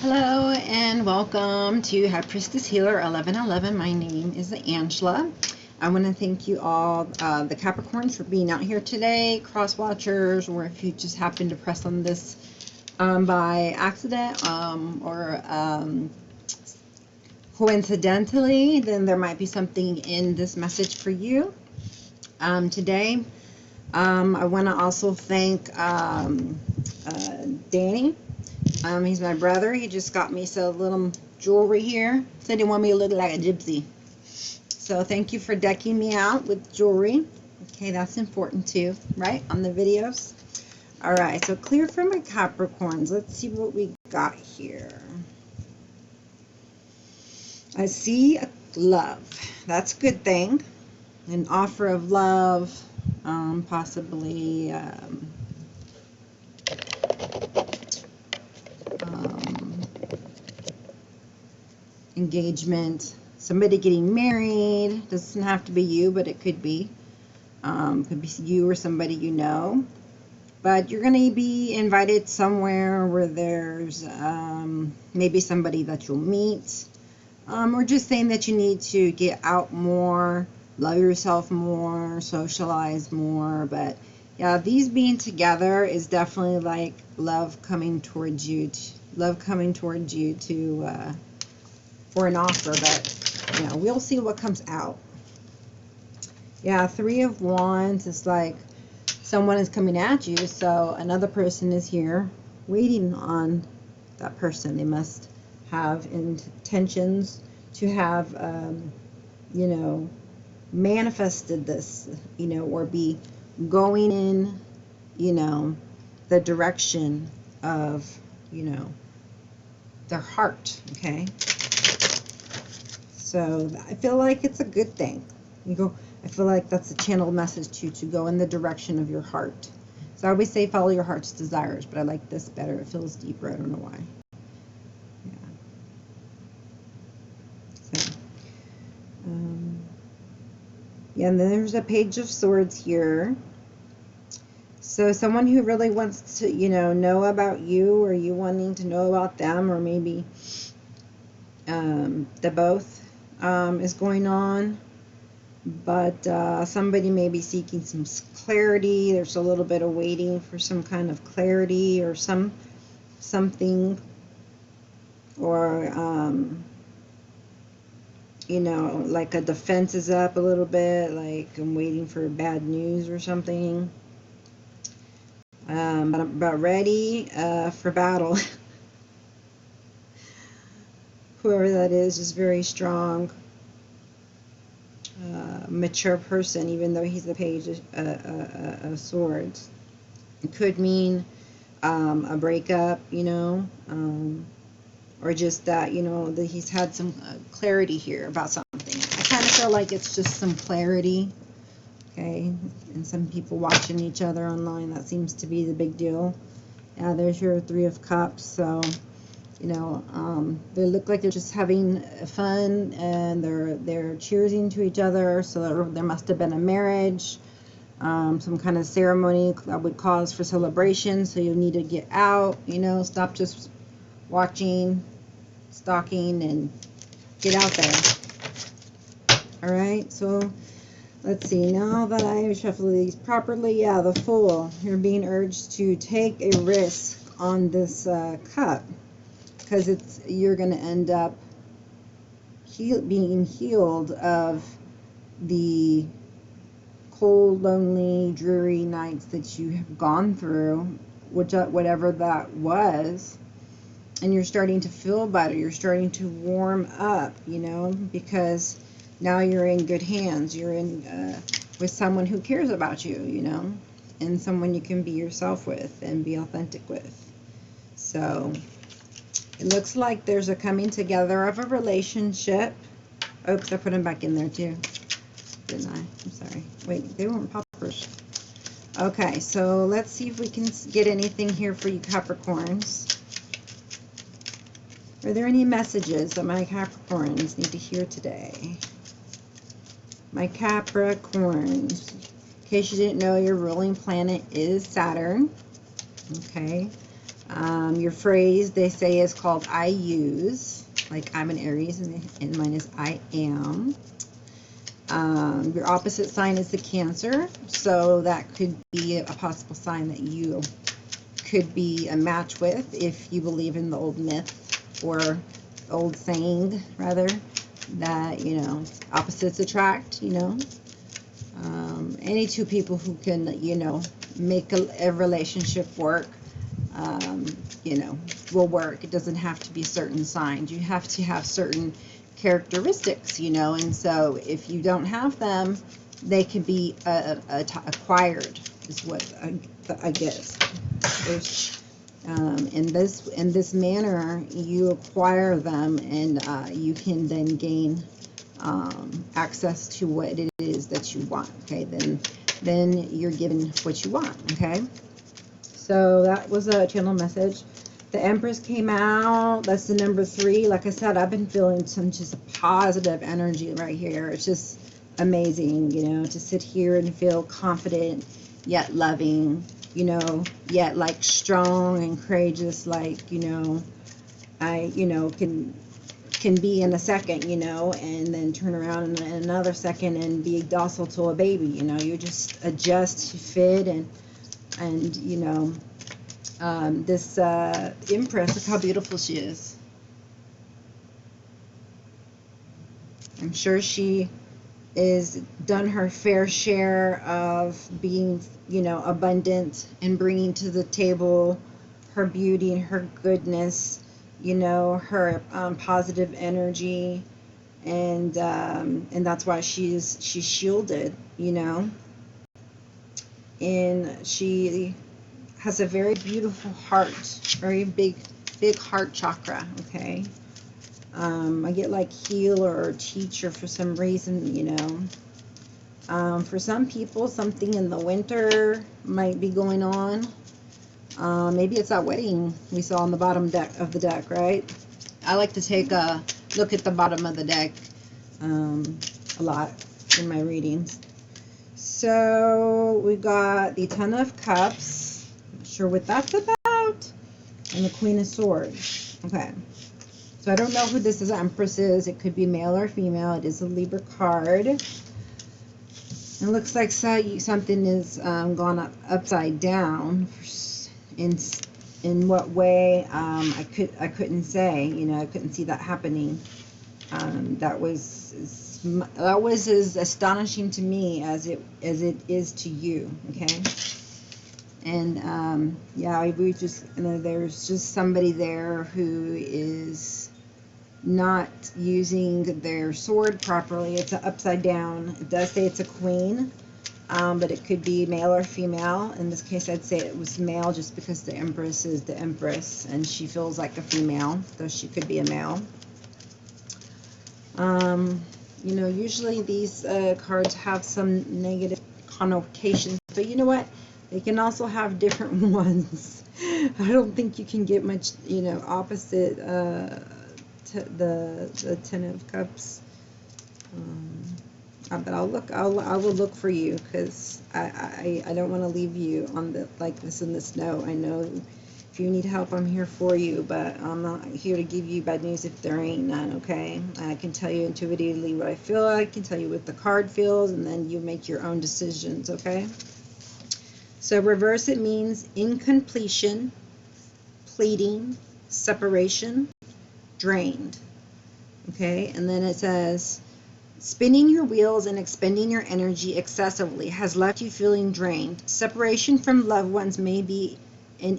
Hello and welcome to High Priestess Healer 1111. My name is Angela. I want to thank you all, the Capricorns, for being out here today, cross watchers, or if you just happen to press on this by accident or coincidentally, then there might be something in this message for you today. I want to also thank Danny. He's my brother. He just got me some little jewelry here. Said he wanted me to look like a gypsy. So thank you for decking me out with jewelry. Okay, that's important too, right? On the videos. All right, so clear for my Capricorns. Let's see what we got here. I see love. That's a good thing. An offer of love, possibly engagement, somebody getting married. Doesn't have to be you, but it could be. Could be you or somebody you know. But you're going to be invited somewhere where there's maybe somebody that you'll meet. Or just saying that you need to get out more, love yourself more, socialize more. But yeah, these being together is definitely like love coming towards you. For an offer, but you know, we'll see what comes out. Yeah, Three of Wands is like someone is coming at you, so another person is here waiting on that person. They must have intentions to have you know, manifested this, you know, or be going in, you know, the direction of, you know, their heart. Okay, so I feel like it's a good thing. I feel like that's a channeled message to go in the direction of your heart. So I always say follow your heart's desires, but I like this better. It feels deeper. I don't know why. Yeah. So, yeah, and then there's a Page of Swords here. So someone who really wants to, you know about you, or you wanting to know about them, or maybe the both is going on. But somebody may be seeking some clarity. There's a little bit of waiting for some kind of clarity or something, or you know, like a defense is up a little bit, like I'm waiting for bad news or something. But ready for battle. Whoever that is very strong. Mature person, even though he's the Page of Swords. It could mean a breakup, you know, or just that, you know, that he's had some clarity here about something. I kind of feel like it's just some clarity, okay? And some people watching each other online, that seems to be the big deal. Yeah, there's your Three of Cups, so you know, they look like they're just having fun, and they're cheersing to each other. So there must have been a marriage, some kind of ceremony that would cause for celebration. So you need to get out, you know, stop just watching, stalking, and get out there. All right, so let's see. Now that I shuffle these properly, yeah, the Fool. You're being urged to take a risk on this cup. Because you're going to end up being healed of the cold, lonely, dreary nights that you have gone through, whatever that was, and you're starting to feel better. You're starting to warm up, you know, because now you're in good hands. You're in with someone who cares about you, you know, and someone you can be yourself with and be authentic with. So it looks like there's a coming together of a relationship. Oops, I put them back in there too, didn't I? I'm sorry. Wait, they weren't poppers. Okay, so let's see if we can get anything here for you Capricorns. Are there any messages that my Capricorns need to hear today? My Capricorns, in case you didn't know, your ruling planet is Saturn. Okay. Your phrase, they say, is called I use. Like I'm an Aries and mine is I am. Your opposite sign is the Cancer. So that could be a possible sign that you could be a match with if you believe in the old myth or old saying, rather, that, you know, opposites attract, you know. Any two people who can, you know, make a relationship work, you know, will work. It doesn't have to be certain signs. You have to have certain characteristics, you know, and so if you don't have them, they can be acquired, is what I guess. There's, in this manner, you acquire them, and you can then gain access to what it is that you want. Okay, then you're given what you want. Okay, so that was a channel message. The Empress came out. That's the number 3. Like I said, I've been feeling some just positive energy right here. It's just amazing, you know, to sit here and feel confident yet loving, you know, yet like strong and courageous, like, you know, I, you know, can be in a second, you know, and then turn around in another second and be docile to a baby, you know. You just adjust to fit, and you know, this Empress, look how beautiful she is. I'm sure she is done her fair share of being, you know, abundant and bringing to the table her beauty and her goodness, you know, her positive energy, and that's why she's shielded, you know, and she has a very beautiful heart, very big heart chakra. Okay, I get like healer or teacher for some reason, you know. For some people, something in the winter might be going on. Maybe it's that wedding we saw on the bottom deck of the deck, right? I like to take a look at the bottom of the deck a lot in my readings. So we got the Ten of Cups. Not sure what that's about. And the Queen of Swords. Okay. So I don't know who this is. Empress is. It could be male or female. It is a Libra card. It looks like something is gone upside down. In what way? I couldn't say. You know, I couldn't see that happening. That was as astonishing to me as it is to you. Okay. And yeah, we just, you know, there's just somebody there who is not using their sword properly. It's upside down. It does say it's a queen, but it could be male or female. In this case, I'd say it was male, just because the Empress is the Empress and she feels like a female, though she could be a male. You know, usually these cards have some negative connotations, but you know what? They can also have different ones. I don't think you can get much, you know, opposite the Ten of Cups. But I will look for you, because I don't want to leave you on the like this in the snow. I know if you need help, I'm here for you, but I'm not here to give you bad news if there ain't none. Okay, I can tell you intuitively what I feel. I can tell you what the card feels, and then you make your own decisions. Okay. So reverse, it means incompletion, pleading, separation, drained. Okay, and then it says, spinning your wheels and expending your energy excessively has left you feeling drained. Separation from loved ones may be an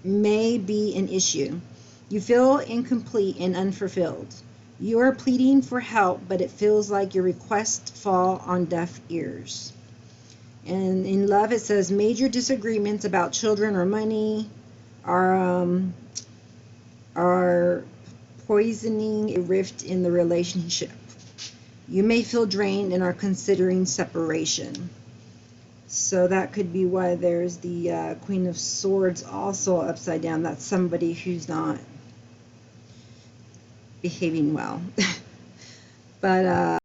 issue. You feel incomplete and unfulfilled. You are pleading for help, but it feels like your requests fall on deaf ears. And in love, it says major disagreements about children or money are poisoning a rift in the relationship. You may feel drained and are considering separation. So that could be why there's the Queen of Swords also upside down. That's somebody who's not behaving well. But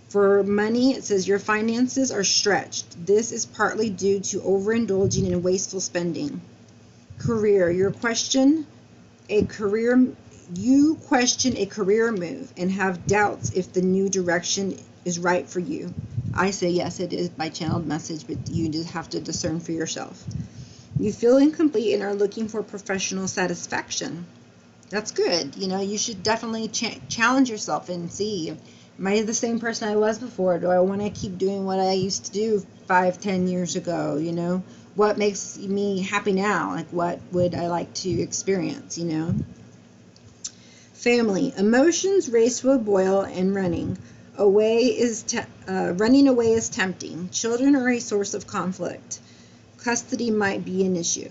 for money, it says your finances are stretched. This is partly due to overindulging and wasteful spending. Career. You question a career move and have doubts if the new direction is right for you. I say yes, it is by channeled message, but you just have to discern for yourself. You feel incomplete and are looking for professional satisfaction. That's good. You know, you should definitely challenge yourself and see, am I the same person I was before? Do I want to keep doing what I used to do 5-10 years ago? You know, what makes me happy now? Like, what would I like to experience, you know? Family. Emotions race to a boil and running away is tempting. Children are a source of conflict. Custody might be an issue.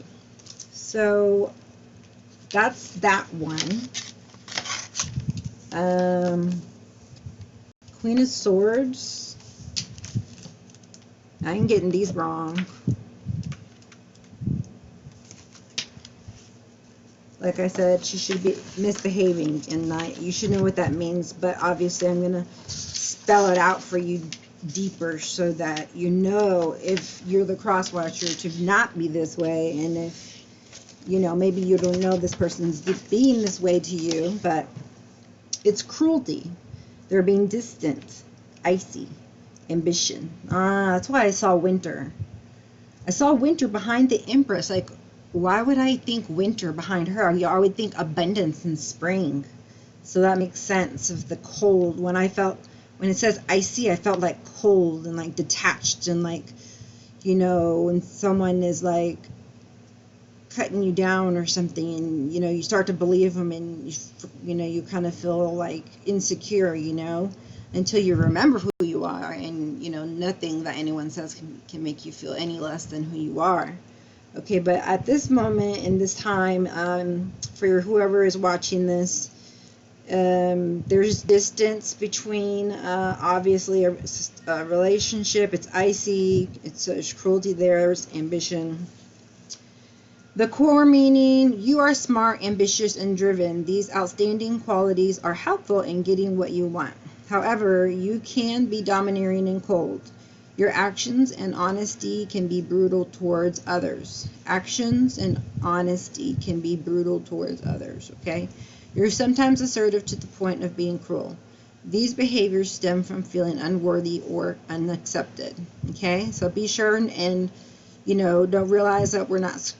So that's that one. Queen of Swords. I'm getting these wrong. Like I said, she should be misbehaving, and you should know what that means, but obviously I'm going to spell it out for you deeper so that you know if you're the cross watcher to not be this way, and if, you know, maybe you don't know this person's being this way to you, but it's cruelty. They're being distant, icy, ambition. That's why I saw winter. I saw winter behind the Empress. Like, why would I think winter behind her? I would think abundance in spring. So that makes sense of the cold. When it says icy, I felt like cold and like detached, and like, you know, when someone is like cutting you down or something, and, you know, you start to believe them, and, you know, you kind of feel like insecure, you know, until you remember who you are. And, you know, nothing that anyone says can make you feel any less than who you are. Okay, but at this moment in this time, for whoever is watching this, there's distance between, obviously, a relationship. It's icy, there's cruelty there, there's ambition. The core meaning: you are smart, ambitious, and driven. These outstanding qualities are helpful in getting what you want. However, you can be domineering and cold. Your actions and honesty can be brutal towards others. Actions and honesty can be brutal towards others, okay? You're sometimes assertive to the point of being cruel. These behaviors stem from feeling unworthy or unaccepted, okay? So be sure and you know, don't realize that we're not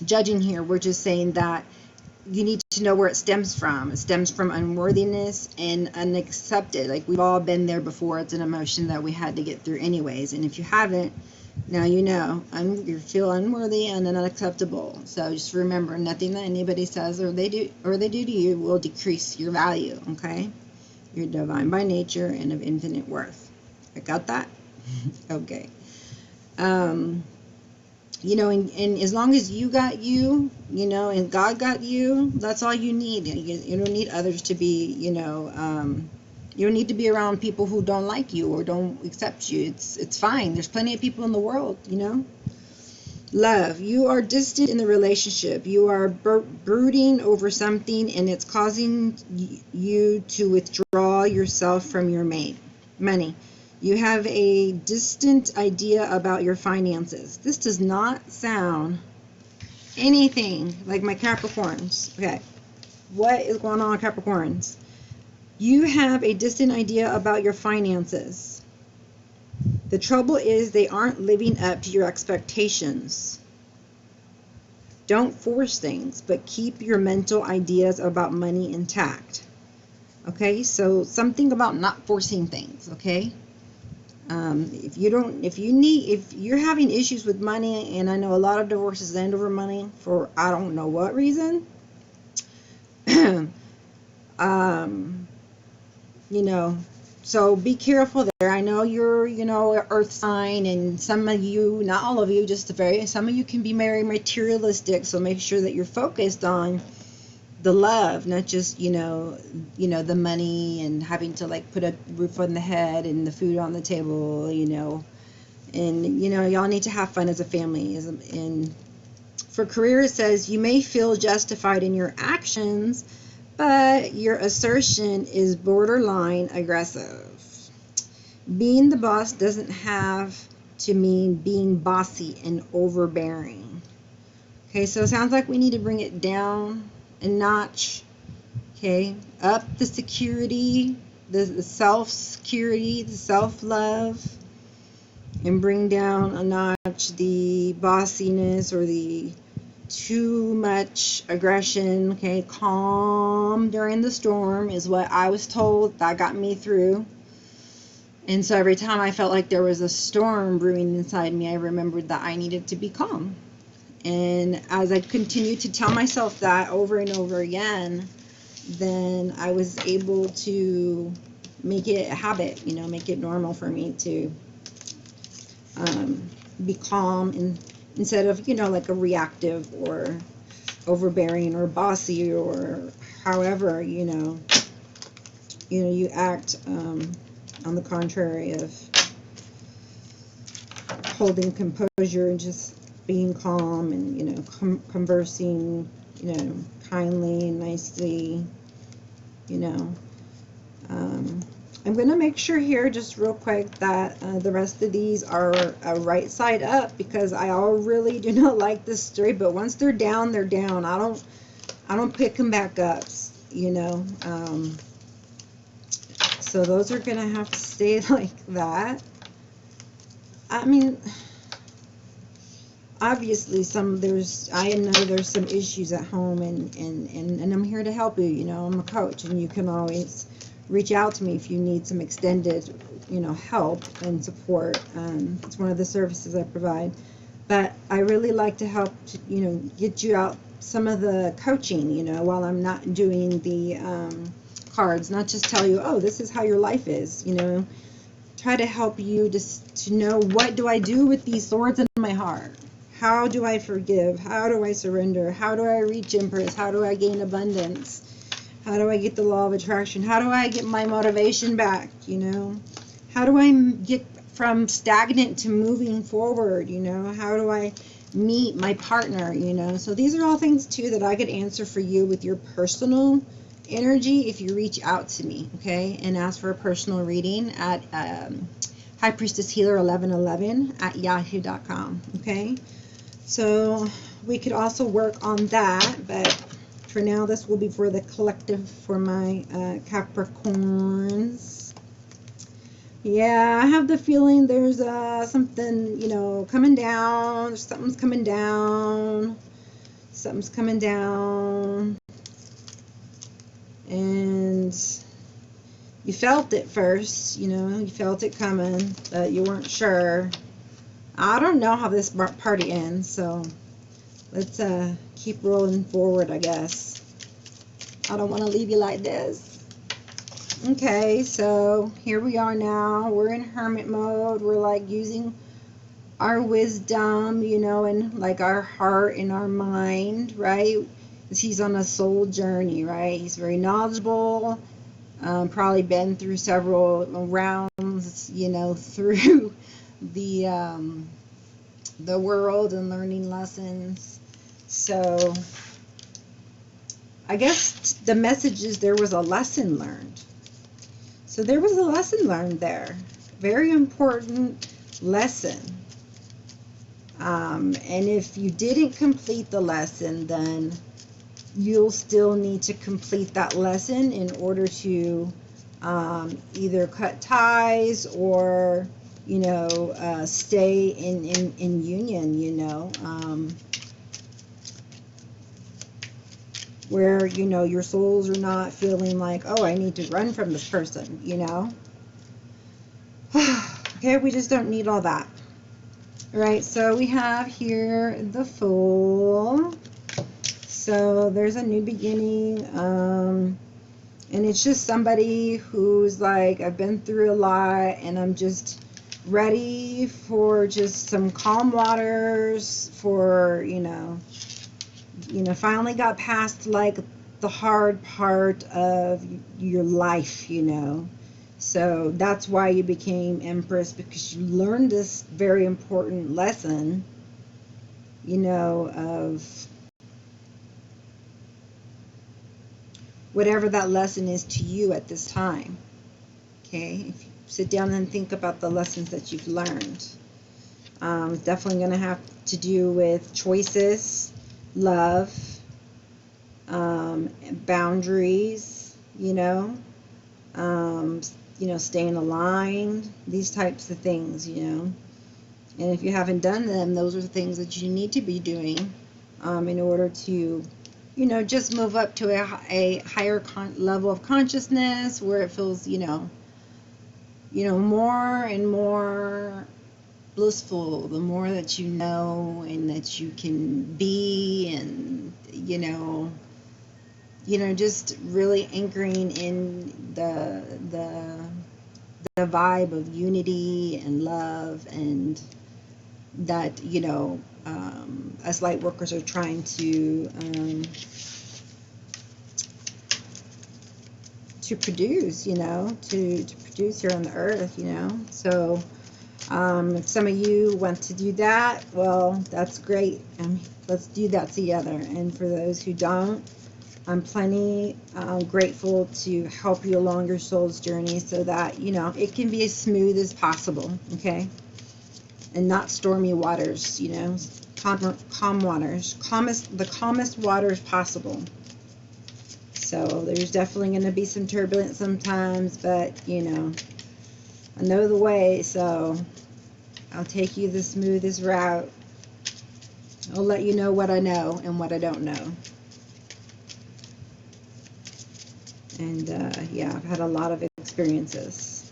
judging here. We're just saying that you need to know where it stems from. It stems from unworthiness and unaccepted. Like, we've all been there before. It's an emotion that we had to get through anyways. And if you haven't, now you know. You feel unworthy and unacceptable. So just remember, nothing that anybody says or they do to you will decrease your value, okay? You're divine by nature and of infinite worth. I got that? Okay. You know, and as long as you got you, you know, and God got you, that's all you need. You don't need others to be, you know, you don't need to be around people who don't like you or don't accept you. It's fine. There's plenty of people in the world, you know. Love. You are distant in the relationship. You are brooding over something, and it's causing you to withdraw yourself from your mate. Money. You have a distant idea about your finances. This does not sound anything like my Capricorns. Okay, what is going on, Capricorns? You have a distant idea about your finances. The trouble is they aren't living up to your expectations. Don't force things, but keep your mental ideas about money intact. Okay, so something about not forcing things, okay? If you're having issues with money, and I know a lot of divorces end over money for I don't know what reason, you know, so be careful there. I know you're, you know, an earth sign, and some of you, not all of you, some of you can be very materialistic, so make sure that you're focused on the love, not just, you know, the money and having to like put a roof on the head and the food on the table, you know, and, you know, y'all need to have fun as a family. And for career, it says you may feel justified in your actions, but your assertion is borderline aggressive. Being the boss doesn't have to mean being bossy and overbearing. Okay, so it sounds like we need to bring it down a notch. Okay, up the security, the self-security, the self-love, and bring down a notch the bossiness or the too much aggression. Okay, calm during the storm is what I was told. That got me through. And so every time I felt like there was a storm brewing inside me, I remembered that I needed to be calm. And as I continued to tell myself that over and over again, then I was able to make it a habit, you know, make it normal for me to be calm, and instead of, you know, like a reactive or overbearing or bossy or however, you act, on the contrary of holding composure and just being calm and, you know, conversing, you know, kindly and nicely, you know. I'm going to make sure here just real quick that the rest of these are right side up, because I all really do not like this story, but once they're down, they're down. I don't pick them back up, you know. So those are going to have to stay like that. I mean, obviously I know there's some issues at home, and I'm here to help you. You know, I'm a coach, and you can always reach out to me if you need some extended, you know, help and support. It's one of the services I provide. But I really like to help, you know, get you out some of the coaching, you know, while I'm not doing the cards, not just tell you, oh, this is how your life is, you know. Try to help you just to know, what do I do with these swords in my heart? How do I forgive? How do I surrender? How do I reach Empress? How do I gain abundance? How do I get the law of attraction? How do I get my motivation back, you know? How do I get from stagnant to moving forward, you know? How do I meet my partner, you know? So these are all things, too, that I could answer for you with your personal energy if you reach out to me, okay? And ask for a personal reading at High Priestess Healer 1111 at yahoo.com, okay? So we could also work on that, but for now, this will be for the collective, for my Capricorns. Yeah, I have the feeling there's something, you know, coming down. Something's coming down. Something's coming down. And you felt it first, you know, you felt it coming, but you weren't sure. I don't know how this party ends, so let's keep rolling forward, I guess. I don't want to leave you like this. Okay, so here we are now. We're in hermit mode. We're like using our wisdom, you know, and like our heart and our mind, right? He's on a soul journey, right? He's very knowledgeable. Probably been through several rounds, you know, through the world and learning lessons. So I guess the message is there was a lesson learned. So there was a lesson learned there. Very important lesson. And if you didn't complete the lesson, then you'll still need to complete that lesson in order to either cut ties or, you know, stay in union, you know, where, you know, your souls are not feeling like, oh, I need to run from this person, you know. Okay, we just don't need all that. All right, so we have here the Fool. So there's a new beginning, and it's just somebody who's like, I've been through a lot, and I'm just ready for just some calm waters, for, you know, finally got past like the hard part of your life, you know. So that's why you became Empress, because you learned this very important lesson, you know, of whatever that lesson is to you at this time. Okay, if you sit down and think about the lessons that you've learned, it's definitely going to have to do with choices, love, boundaries, um, staying aligned, these types of things, And if you haven't done them, those are the things that you need to be doing in order to, just move up to a higher level of consciousness where it feels, more and more blissful, the more that you know and that you can be, and just really anchoring in the vibe of unity and love, and that us light workers are trying to produce, to produce here on the earth, So if some of you want to do that, well, that's great, and let's do that together. And for those who don't, I'm plenty grateful to help you along your soul's journey so that, it can be as smooth as possible, okay? And not stormy waters, calm waters, the calmest waters possible. So there's definitely going to be some turbulence sometimes, but, I know the way, so I'll take you the smoothest route. I'll let you know what I know and what I don't know. And yeah, I've had a lot of experiences.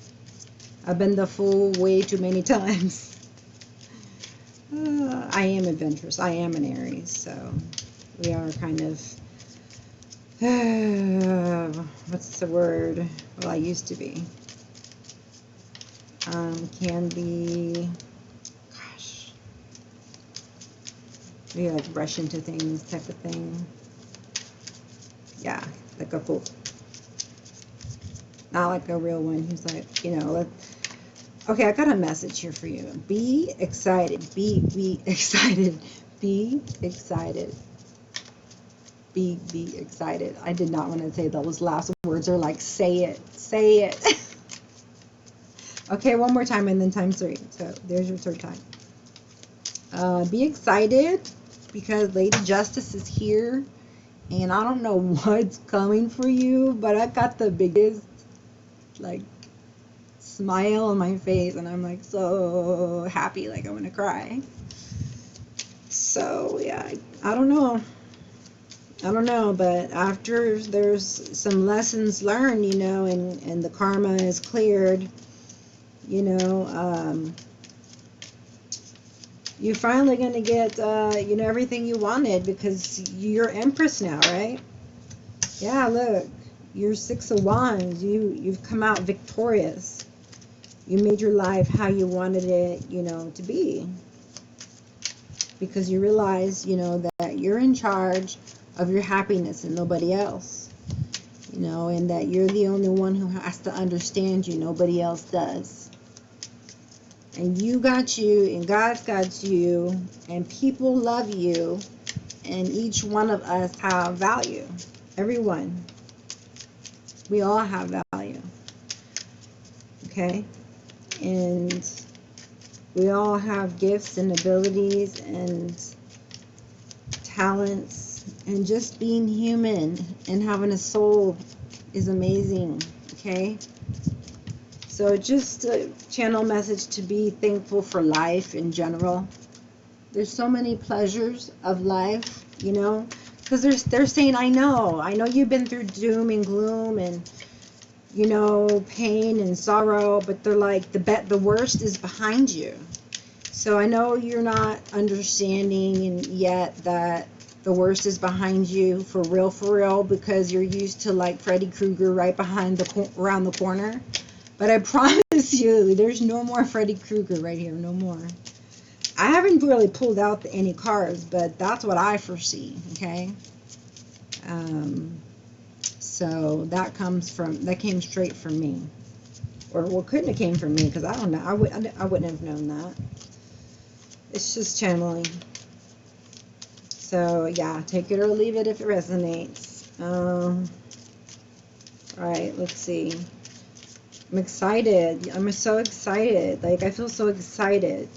I've been the fool way too many times. I am adventurous. I am an Aries, so we are kind of, what's the word? Well, I used to be. Can be, gosh, maybe like rush into things type of thing. Yeah, like a fool. Not like a real one who's like, okay, I got a message here for you. Be excited. Be excited. Be excited. Be excited. I did not want to say those last words. Are like, say it. Say it. Okay, one more time and then times 3. So there's your third time. Be excited because Lady Justice is here. And I don't know what's coming for you, but I got the biggest smile on my face, and I'm like so happy, like I'm gonna cry. So yeah, I don't know, but after there's some lessons learned, and the karma is cleared, you're finally gonna get everything you wanted, because you're Empress now, right? Yeah, look, you're 6 of Wands. You've come out victorious. You made your life how you wanted it, to be. Because you realize, that you're in charge of your happiness and nobody else. And that you're the only one who has to understand you. Nobody else does. And you got you, and God's got you, and people love you, and each one of us have value. Everyone. We all have value. Okay? And we all have gifts and abilities and talents, and just being human and having a soul is amazing. Okay? So just a channel message to be thankful for life in general. There's so many pleasures of life, because they're saying, I know you've been through doom and gloom and pain and sorrow, but they're like, the worst is behind you. So I know you're not understanding yet that the worst is behind you for real, because you're used to like Freddy Krueger right around the corner. But I promise you, there's no more Freddy Krueger right here, no more. I haven't really pulled out any cards, but that's what I foresee, okay? So that came straight from me. Or, well, couldn't have came from me, because I don't know. I wouldn't have known that. It's just channeling. So, yeah, take it or leave it if it resonates. Alright, let's see. I'm excited. I'm so excited. Like, I feel so excited,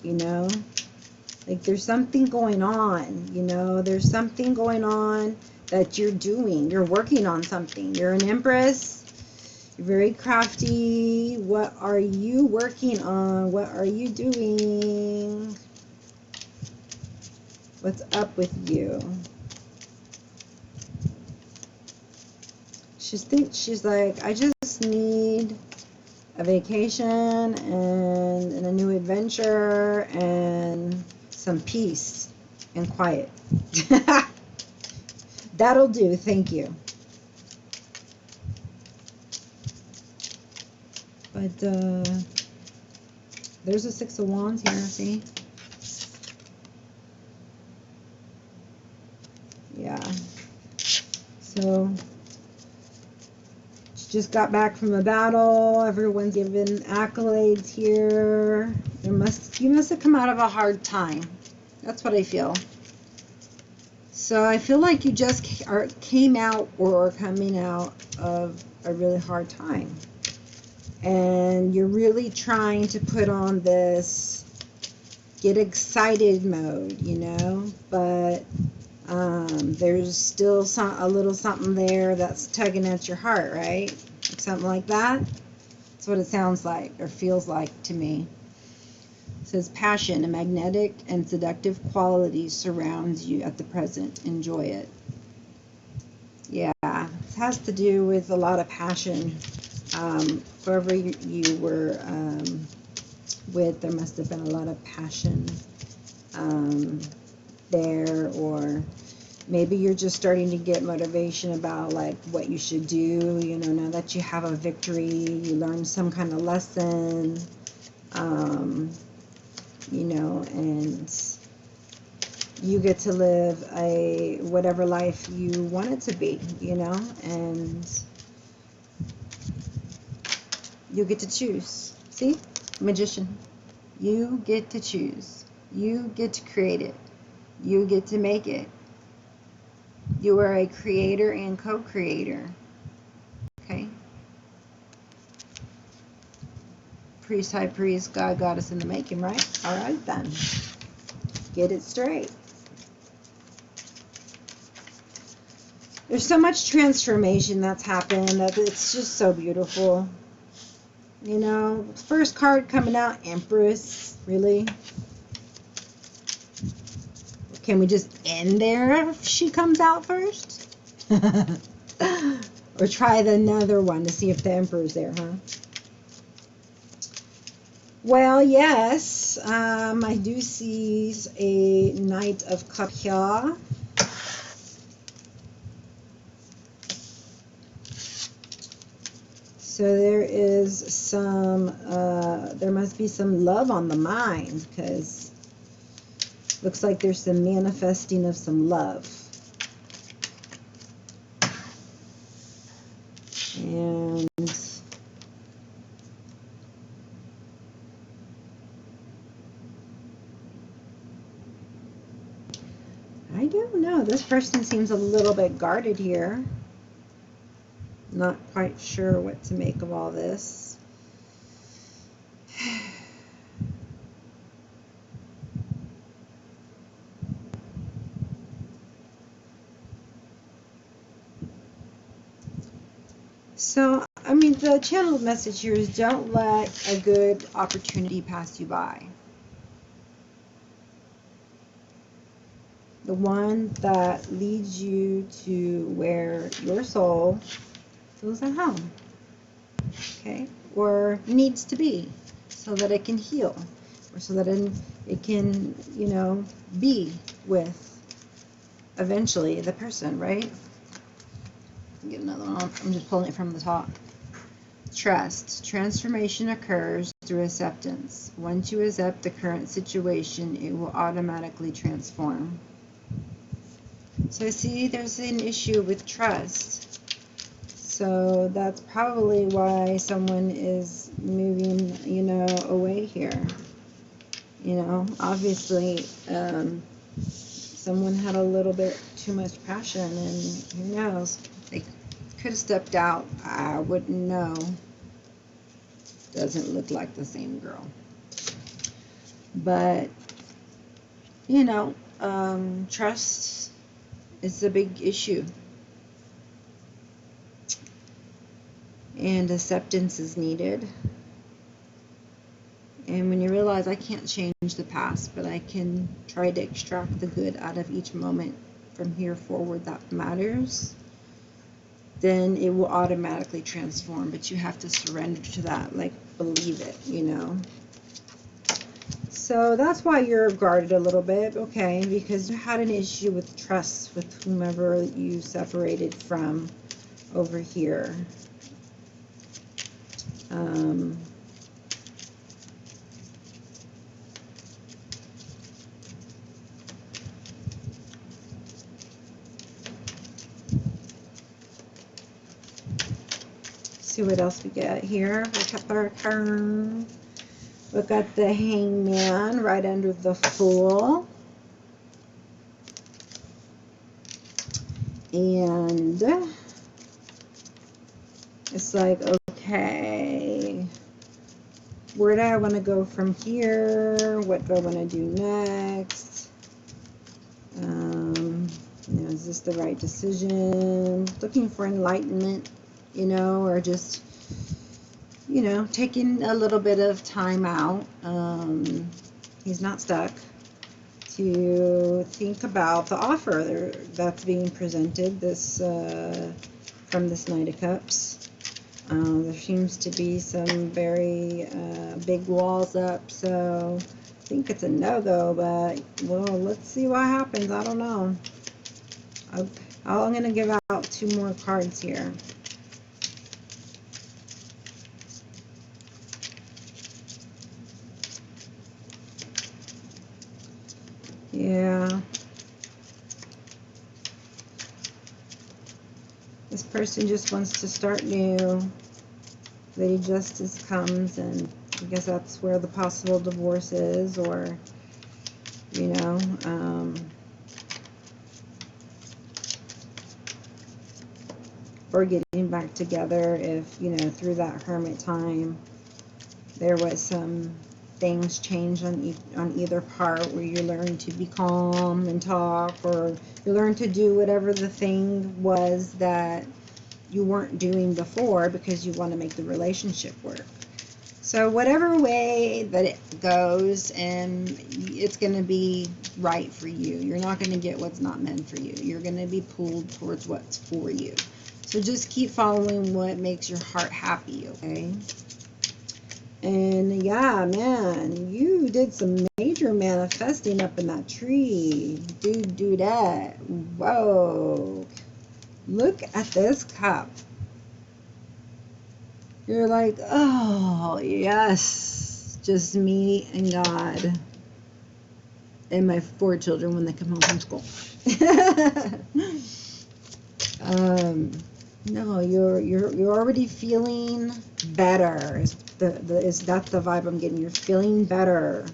Like there's something going on, you know, there's something going on that you're doing. You're working on something. You're an Empress. You're very crafty. What are you working on? What are you doing? What's up with you? She's like, I just need a vacation and a new adventure and some peace and quiet. That'll do. Thank you. But there's a Six of Wands here, see? Yeah. So she just got back from a battle. Everyone's giving accolades here. You must have come out of a hard time. That's what I feel. So I feel like you just came out or are coming out of a really hard time. And you're really trying to put on this get excited mode, you know, but there's still a little something there that's tugging at your heart, right? Something like that. That's what it sounds like or feels like to me. It says passion, a magnetic and seductive quality surrounds you at the present. Enjoy it. Yeah, it has to do with a lot of passion. Whoever you were with, there must have been a lot of passion there, or maybe you're just starting to get motivation about like what you should do, you know, now that you have a victory, you learn some kind of lesson, you know, and you get to live a whatever life you want it to be, you know, and you get to choose. See? Magician. You get to choose. You get to create it. You get to make it. You are a creator and co-creator. Okay? Priest, high priest, God, goddess in the making, right? All right then. Get it straight. There's so much transformation that's happened that it's just so beautiful. You know, first card coming out, Empress. Really? Can we just end there if she comes out first? Or try another one to see if the Emperor's there, huh? Well, yes. I do see a Knight of Cups here. So there is some, there must be some love on the mind, because looks like there's some manifesting of some love. And I don't know. This person seems a little bit guarded here. Not quite sure what to make of all this. So, I mean, the channeled message here is don't let a good opportunity pass you by. The one that leads you to where your soul feels at home, okay, or needs to be, so that it can heal, or so that it can, you know, be with eventually the person, right? Get another one. I'm just pulling it from the top. Trust. Transformation occurs through acceptance. Once you accept the current situation, it will automatically transform. So see, there's an issue with trust. So that's probably why someone is moving, you know, away here. You know, obviously, someone had a little bit too much passion, and who knows, they could have stepped out. I wouldn't know. Doesn't look like the same girl. But you know, trust is a big issue. And acceptance is needed. And when you realize I can't change the past, but I can try to extract the good out of each moment from here forward that matters, then it will automatically transform. But you have to surrender to that, like believe it, you know. So that's why you're guarded a little bit, okay, because you had an issue with trust with whomever you separated from over here. See what else we get here. We got our turn. We got the Hangman right under the Fool. And it's like, okay, where do I want to go from here? What do I want to do next? You know, is this the right decision? Looking for enlightenment, you know, or just, you know, taking a little bit of time out. He's not stuck. To think about the offer that's being presented this from this Knight of Cups. There seems to be some very big walls up, so I think it's a no-go, but well, let's see what happens. I don't know. I'm going to give out 2 more cards here. Yeah. This person just wants to start new. Lady Justice comes, and I guess that's where the possible divorce is, or, you know, or getting back together if, you know, through that hermit time there was some things change on either part, where you learn to be calm and talk, or you learn to do whatever the thing was that you weren't doing before because you want to make the relationship work. So whatever way that it goes, and it's going to be right for you. You're not going to get what's not meant for you. You're going to be pulled towards what's for you. So just keep following what makes your heart happy, okay? And yeah, man, you did some major manifesting up in that tree. Dude, do that. Whoa. Look at this cup. You're like, oh, yes. Just me and God. And my 4 children when they come home from school. No, you're already feeling better. That's the vibe I'm getting. You're feeling better.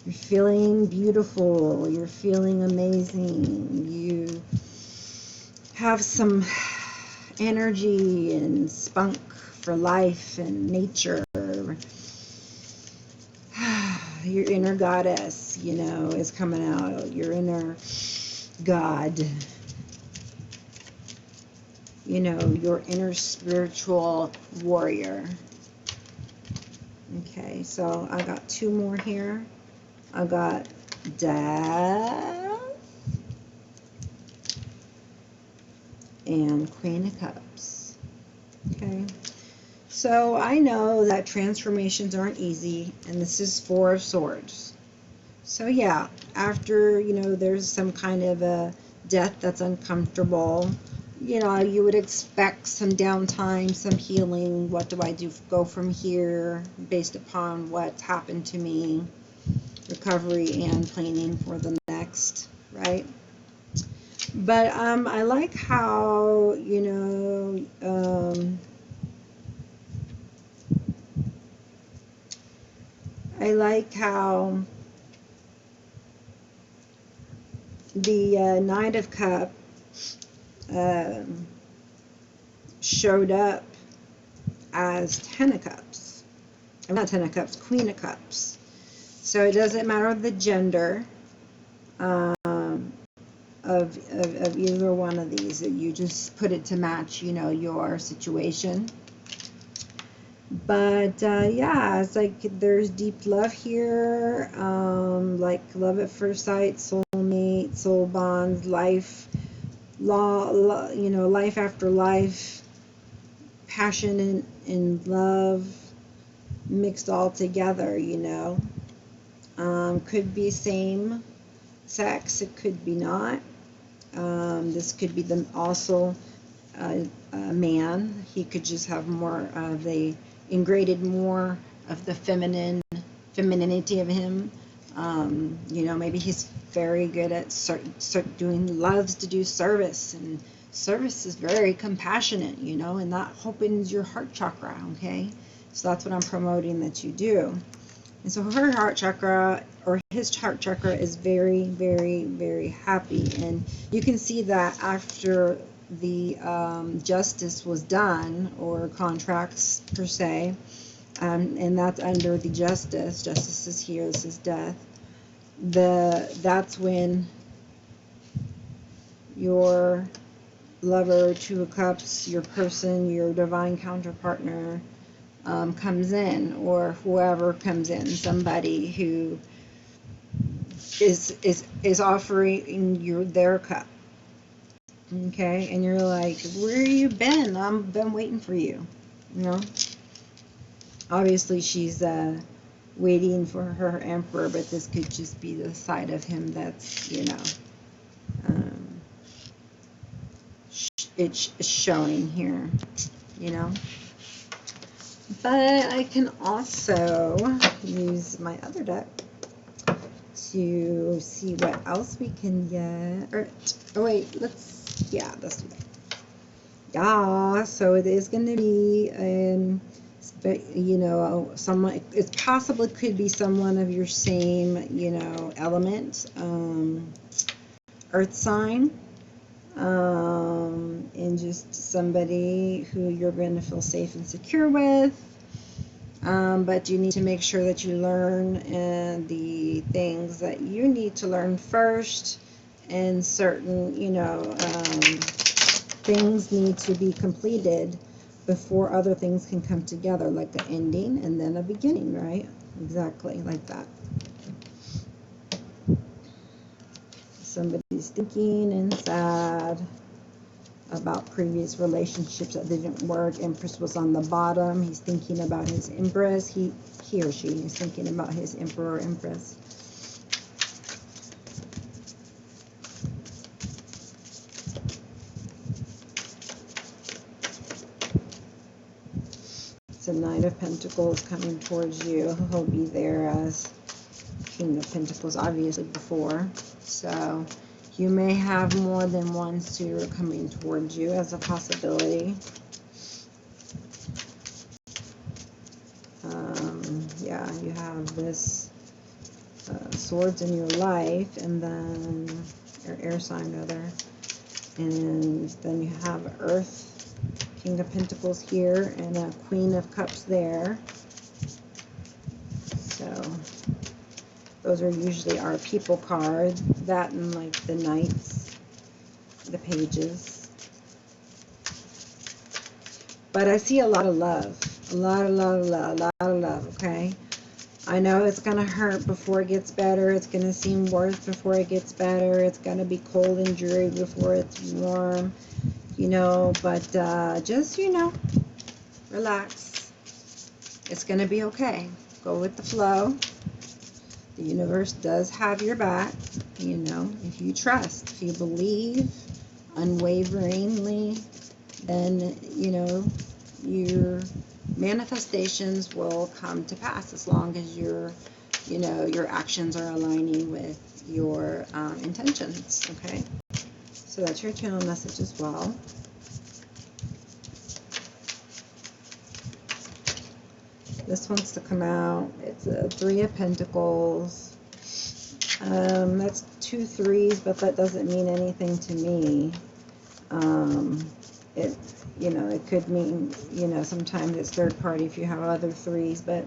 You're feeling beautiful. You're feeling amazing. You have some energy and spunk for life and nature. Your inner goddess, you know, is coming out. Your inner God. You know, your inner spiritual warrior. Okay, so I got 2 more here. I got Death and Queen of Cups. Okay, so I know that transformations aren't easy, and this is 4 of Swords. So yeah, after, you know, there's some kind of a death that's uncomfortable, you know, you would expect some downtime, some healing. What do I do? Go from here based upon what's happened to me, recovery and planning for the next, right? But I like how, you know, I like how the Knight of Cups showed up as 10 of Cups. Not 10 of Cups, Queen of Cups. So it doesn't matter the gender. um, of either one of these. You just put it to match, you know, your situation. But yeah, it's like there's deep love here, like love at first sight, soulmate, soul bonds, life, you know, life after life, passion and love mixed all together, you know. Could be same sex, it could be not. This could be also a man. He could just have more of the ingrained more of the femininity of him. You know, maybe he's very good at loves to do service, and service is very compassionate, you know, and that opens your heart chakra, okay? So that's what I'm promoting that you do. And so her heart chakra, or his heart chakra, is very, very, very happy. And you can see that after the justice was done, or contracts per se, and that's under the justice. Justice is here, this is death. That's when your lover, Two of Cups, your person, your divine counterpartner, comes in, or whoever comes in, somebody who is offering you their cup, okay? And you're like, where you been? I've been waiting for you, you know. Obviously she's waiting for her emperor, but this could just be the side of him that's, you know, it's showing here, you know. But I can also use my other deck to see what else we can get. Or, oh wait, let's do that. Yeah, so it is going to be, you know, someone, it possibly could be someone of your same, you know, element, earth sign, and just somebody who you're going to feel safe and secure with. But you need to make sure that you learn the things that you need to learn first, and certain, you know, things need to be completed before other things can come together, like an ending and then a beginning, right? Exactly like that. Somebody's thinking and sad about previous relationships that didn't work. Empress was on the bottom. He's thinking about his empress. He or she is thinking about his emperor or empress. It's a Knight of Pentacles coming towards you. He'll be there as King of Pentacles, obviously, before. So you may have more than one suitor coming towards you as a possibility. Yeah, you have this swords in your life, and then your air sign rather, and then you have Earth, King of Pentacles here, and a Queen of Cups there. So those are usually our people card. That and like the Knights, the Pages. But I see a lot of love. A lot of love, okay? I know it's going to hurt before it gets better. It's going to seem worse before it gets better. It's going to be cold and dreary before it's warm, you know. But just, you know, relax. It's going to be okay. Go with the flow. The universe does have your back, you know, if you trust, if you believe unwaveringly, then, you know, your manifestations will come to pass, as long as your, you know, your actions are aligning with your intentions, okay? So that's your channel message as well. This wants to come out. It's a Three of Pentacles. That's 2 3s, but that doesn't mean anything to me. It, you know, it could mean, you know, sometimes it's third party if you have other 3s, but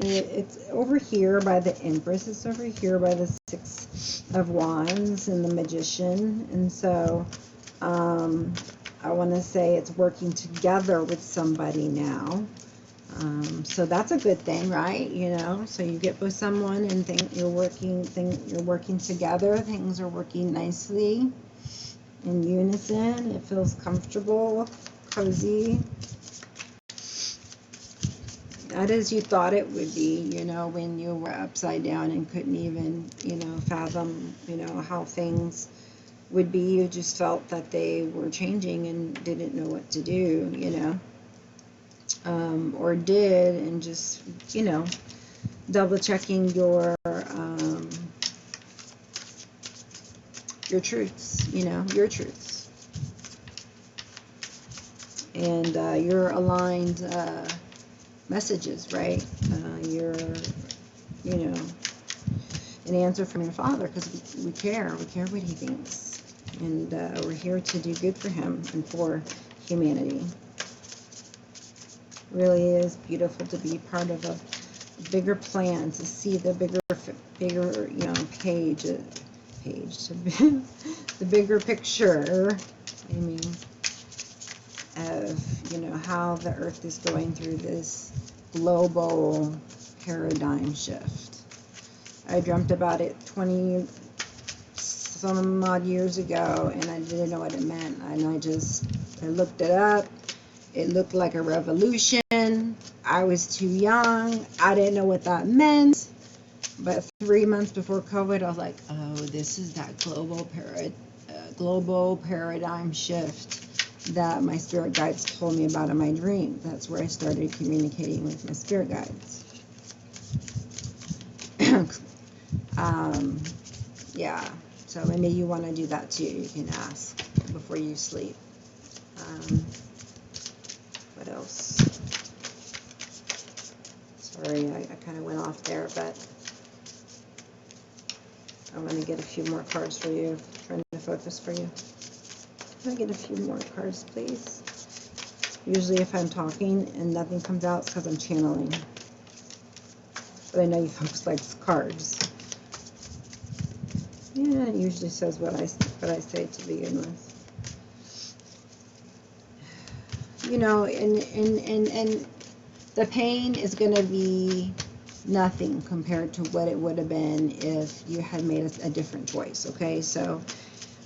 it's over here by the Empress. It's over here by the 6 of Wands and the Magician. And so I want to say it's working together with somebody now. So that's a good thing, right? You know, so you get with someone and you're working together. Things are working nicely in unison. It feels comfortable, cozy. Not as you thought it would be, you know, when you were upside down and couldn't even, you know, fathom, you know, how things would be. You just felt that they were changing and didn't know what to do, you know, or did, and just, you know, double checking your truths, you know, your truths, and your aligned messages, right? Your, you know, an answer from your Father, because we care what he thinks, and we're here to do good for him and for humanity. Really is beautiful to be part of a bigger plan, to see the bigger, you know, the bigger picture. I mean, of, you know, how the earth is going through this global paradigm shift. I dreamt about it 20 some odd years ago, and I didn't know what it meant, and I looked it up. It looked like a revolution. I was too young. I didn't know what that meant. But 3 months before COVID, I was like, oh, this is that global paradigm shift that my spirit guides told me about in my dream. That's where I started communicating with my spirit guides. Yeah, so maybe you want to do that too. You can ask before you sleep. What else? Sorry, I kind of went off there, but I want to get a few more cards for you. I'm trying to focus for you. Can I get a few more cards, please? Usually if I'm talking and nothing comes out, it's because I'm channeling. But I know you folks like cards. Yeah, it usually says what I say to begin with. You know, and the pain is going to be nothing compared to what it would have been if you had made a different choice, okay? So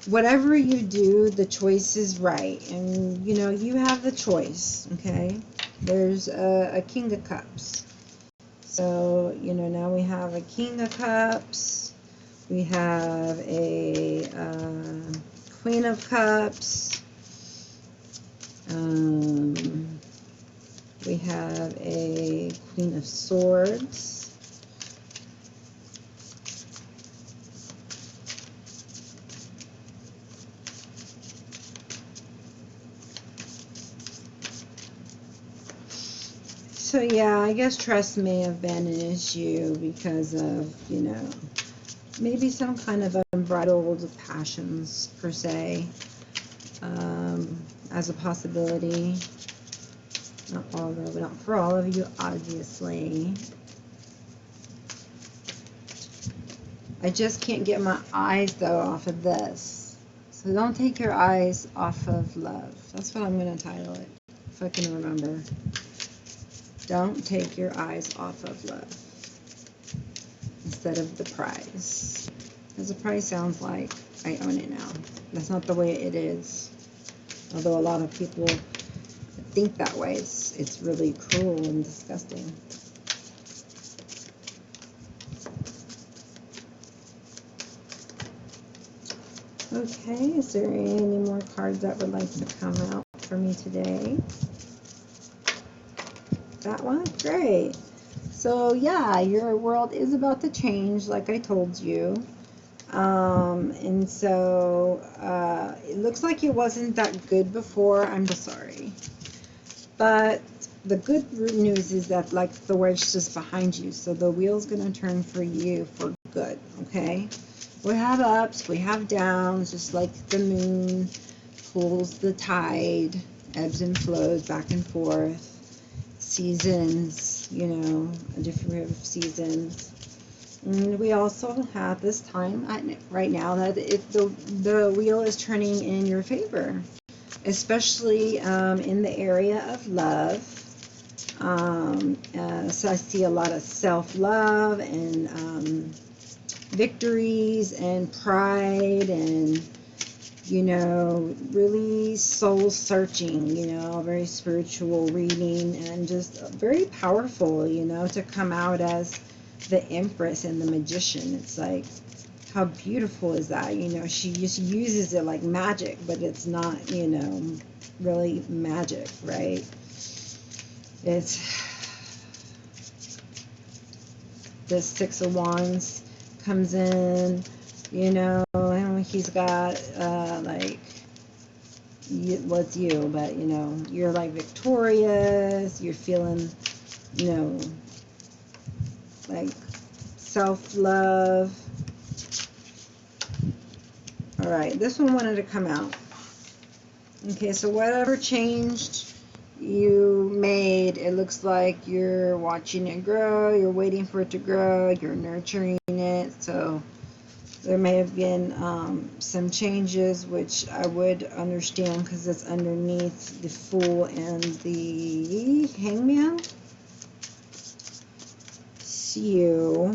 whatever you do, the choice is right, and you know, you have the choice, okay? There's a King of Cups. So, you know, now we have a King of Cups, we have a Queen of Cups, we have a Queen of Swords, so yeah, I guess trust may have been an issue because of, you know, maybe some kind of unbridled passions per se, as a possibility. Not for all of you, obviously. I just can't get my eyes though off of this. So don't take your eyes off of love. That's what I'm going to title it, if I can remember. Don't take your eyes off of love instead of the prize. Because the prize sounds like I own it now. That's not the way it is. Although a lot of people think that way, it's really cruel and disgusting. Okay, is there any more cards that would like to come out for me today? That one? Great. So yeah, your world is about to change, like I told you. And so it looks like it wasn't that good before. I'm sorry. But the good news is that, like, the wedge is behind you, so the wheel's going to turn for you for good, okay? We have ups, we have downs, just like the moon pulls the tide, ebbs and flows back and forth, seasons, you know, a different seasons. And we also have this time right now that the wheel is turning in your favor, especially in the area of love. So I see a lot of self-love and victories and pride and, you know, really soul searching, you know, very spiritual reading and just very powerful, you know, to come out as the Empress and the Magician. It's like, how beautiful is that? You know, she just uses it like magic, but it's not, you know, really magic, right? It's the Six of Wands comes in, you know, and he's got like, what's you, but you know, you're like victorious, you're feeling, you know, like self-love. All right, this one wanted to come out. Okay, so whatever changed you made, it looks like you're watching it grow, you're waiting for it to grow, you're nurturing it. So there may have been some changes, which I would understand because it's underneath the Fool and the Hangman. So,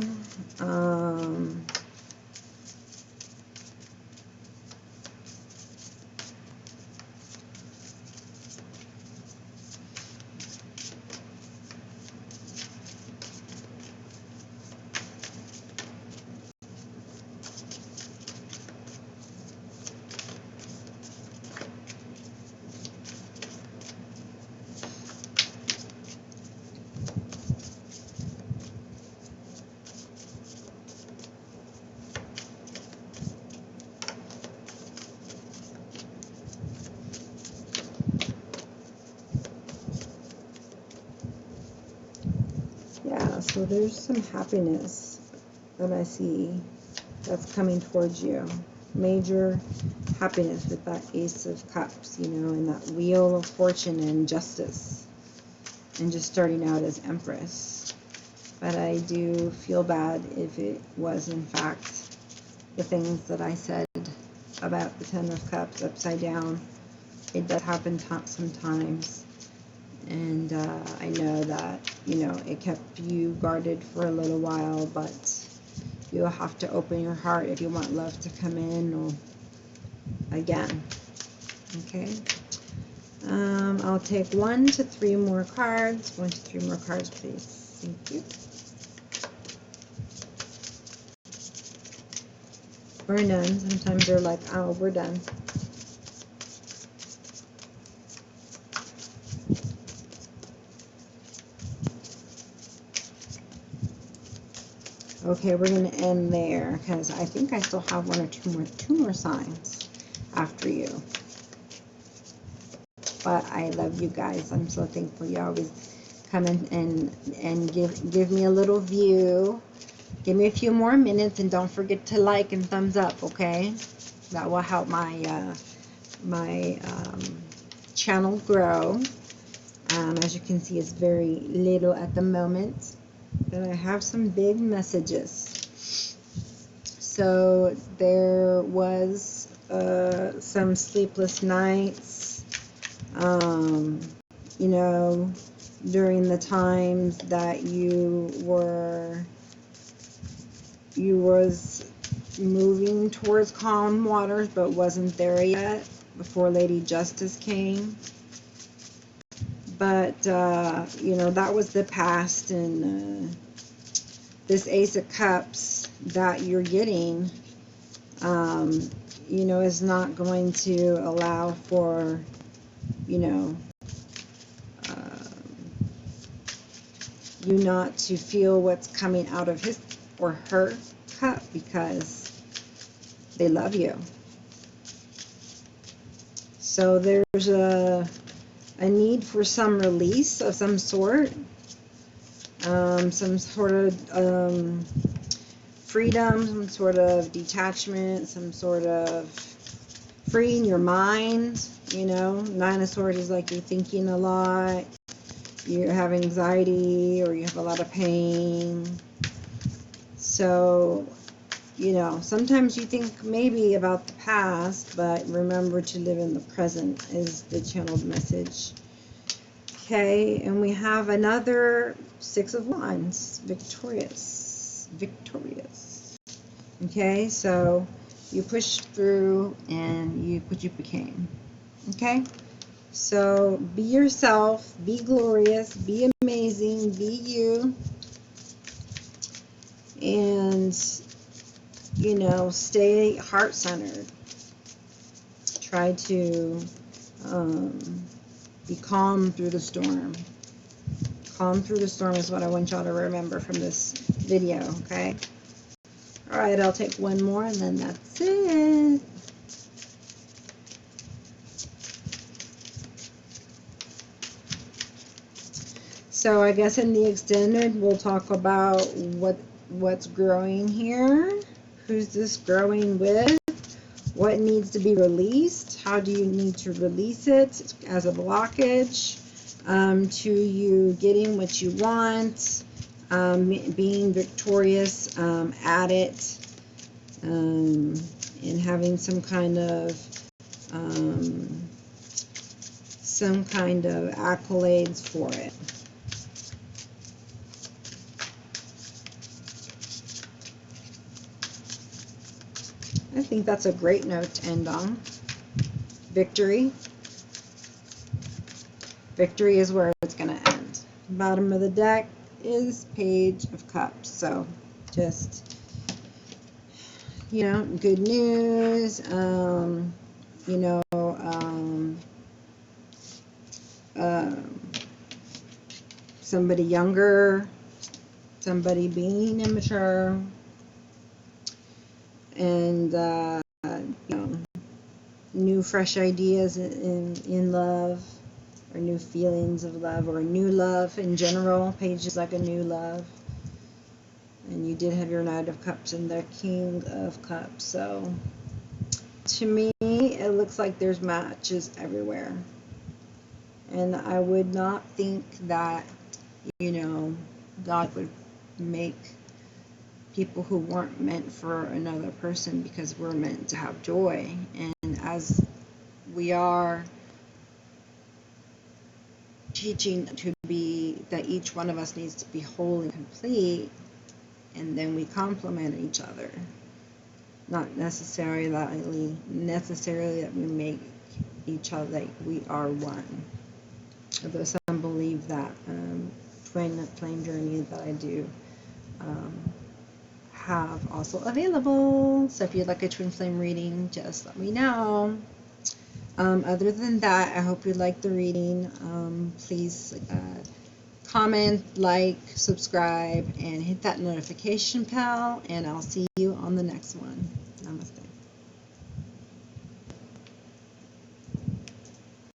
yeah, so there's some happiness that I see that's coming towards you. Major happiness with that Ace of Cups, you know, and that Wheel of Fortune and Justice, and just starting out as Empress. But I do feel bad if it was in fact the things that I said about the Ten of Cups upside down. It does happen sometimes. And I know that, you know, it kept you guarded for a little while, but you'll have to open your heart if you want love to come in or again. Okay. I'll take 1 to 3 more cards. 1 to 3 more cards, please. Thank you. Or none. Sometimes they're like, oh, we're done. Okay, we're going to end there because I think I still have 1 or 2 more signs after you. But I love you guys. I'm so thankful you always come in and give me a little view. Give me a few more minutes and don't forget to like and thumbs up, okay? That will help my channel grow. As you can see, it's very little at the moment. But I have some big messages. So there was some sleepless nights, you know, during the times that you was moving towards calm waters but wasn't there yet before Lady Justice came. But, you know, that was the past, and this Ace of Cups that you're getting, you know, is not going to allow for, you know, you not to feel what's coming out of his or her cup because they love you. So there's a need for some release of some sort, some sort of freedom, some sort of detachment, some sort of freeing your mind. You know, 9 of Swords is like you're thinking a lot, you have anxiety, or you have a lot of pain. So, you know, sometimes you think maybe about the past, but remember to live in the present is the channeled message. Okay, and we have another Six of Wands, victorious, victorious. Okay, so you pushed through and you became. Okay, so be yourself, be glorious, be amazing, be you, and, you know, stay heart-centered. Try to be calm through the storm. Calm through the storm is what I want y'all to remember from this video, okay? All right, I'll take one more and then that's it. So I guess in the extended, we'll talk about what's growing here. Who's this growing with? What needs to be released? How do you need to release it as a blockage to you getting what you want, being victorious at it, and having some kind of accolades for it. I think that's a great note to end on. Victory. Victory is where it's going to end. Bottom of the deck is Page of Cups. So just, you know, good news. You know, somebody younger, somebody being immature, and you know, new fresh ideas in love, or new feelings of love, or new love in general. Page is like a new love. And you did have your Knight of Cups and the King of Cups. So to me, it looks like there's matches everywhere. And I would not think that, you know, God would make people who weren't meant for another person, because we're meant to have joy. And as we are teaching to be, that each one of us needs to be whole and complete, and then we complement each other. Not necessarily that we make each other, like we are one. Although some believe that twin flame journey that I do have also available. So if you'd like a twin flame reading, just let me know. Other than that, I hope you liked the reading. Please comment, like, subscribe, and hit that notification bell, and I'll see you on the next one. Namaste.